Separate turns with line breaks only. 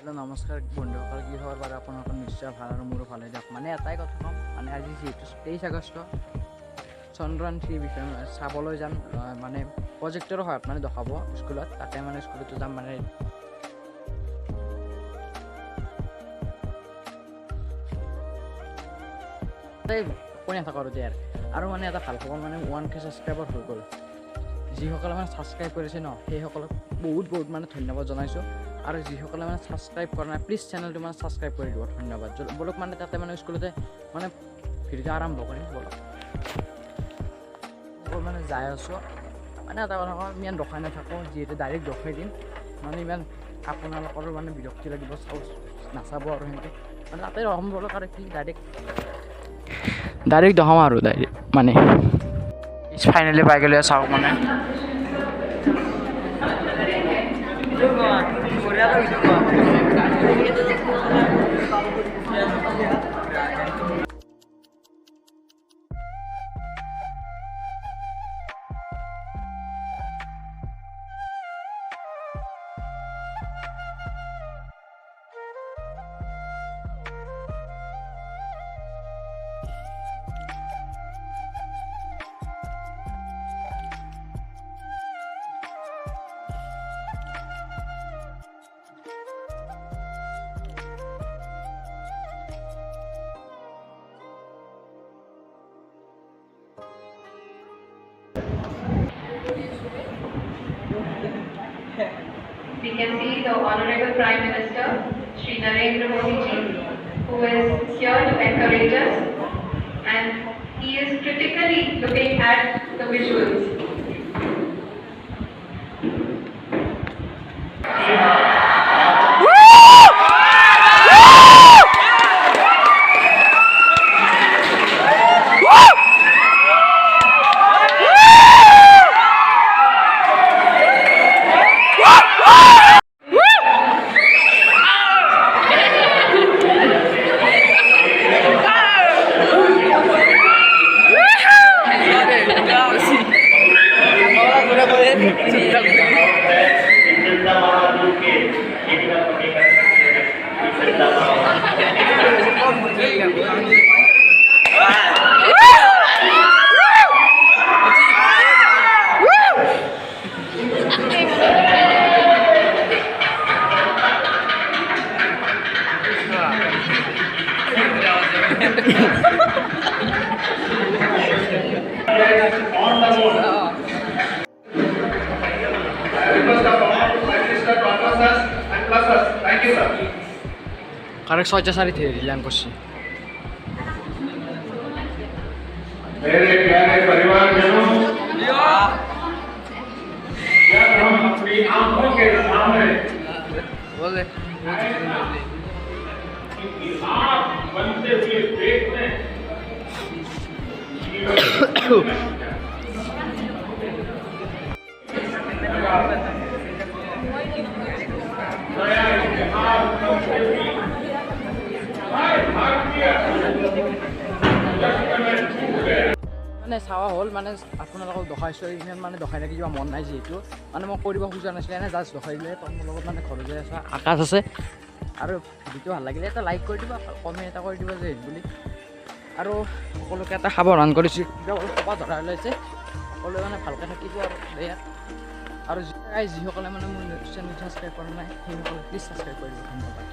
Hello' নমস্কাৰ বন্ধুসকল, কি খবৰ বাৰু? আপোনালোকৰ নিশ্চয় ভাল আৰু মোৰো ভালে দিয়ক। মানে এটাই কথা ক'ম, মানে আজি যিহেতু 23 আগষ্ট চন্দ্ৰয়ান 3 বিষয়ে চাবলৈ যাম, মানে প্ৰজেক্টৰৰ সহায়ত মানে দেখাব স্কুলত, তাতে মানে স্কুলতো যাম। মানে কৈ নাথাকোঁ আৰু দেই আৰু মানে এটা ভাল খবৰ, মানে 1K ছাবস্ক্ৰাইবাৰ হৈ গ'ল। যিসকলে মানে ছাবস্ক্ৰাইব কৰিছে ন, সেইসকলক বহুত মানে ধন্যবাদ জনাইছোঁ। আৰু যিসকলে মানে ছাবস্ক্ৰাইব কৰা নাই, প্লিজ চেনেলটো মানে ছাবস্ক্ৰাইব কৰি দিব, ধন্যবাদ। বলক মানে তাতে মানে স্কুলতে মানে ভিডিঅ'টো আৰম্ভ কৰিম বলক। মানে যাই আছোঁ, মানে এটা কথা কওঁ, ইমান ৰখাই নাথাকোঁ, যিহেতু ডাইৰেক্ট ৰখাই দিম। মানে ইমান আপোনালোকৰো মানে বিৰক্তি লাগিব, নাচাব আৰু সেনেকৈ মানে তাতে ৰখাম বলক। আৰু কি ডাইৰেক্ট দেখাম আৰু মানে ফাইনেলি পাই গ'লে চাওক মানে
we can see the Honorable Prime Minister, Shri Narendra Modi ji, who is here to encourage us, and he is critically looking at the visuals. Karek soja sari theri lan koshi.
मेरे प्यारे परिवारजनों, जब हम अपनी आंखों के सामने
बोले
आप बनते हुए देखते हैं,
মানে চাৱা হ'ল, মানে আপোনালোকক দেখাইছোঁ। ইমান মানে দেখাই থাকি কিবা মন নাই, যিহেতু মানে মই কৰিব খোজা নাছিলোঁ, এনে জাষ্ট দেখাই দিলে। তো মোৰ লগত মানে ঘৰত যাই আছোঁ, আকাশ আছে। আৰু ভিডিঅ'টো ভাল লাগিলে এটা লাইক কৰি দিব, কমেণ্ট এটা কৰি দিব যে বুলি। আৰু সকলোকে এটা সাৱধান কৰিছোঁ, কিবা অলপ কপা ধৰা ওলাইছে, সকলোৱে মানে ভালকৈ থাকিব আৰু বেয়া। আৰু যিসকলে মানে মোৰ চেনেল ছাবস্ক্ৰাইব কৰা নাই, সেইসকলে প্লিজ ছাবস্ক্ৰাইব কৰি দিব, ধন্যবাদ।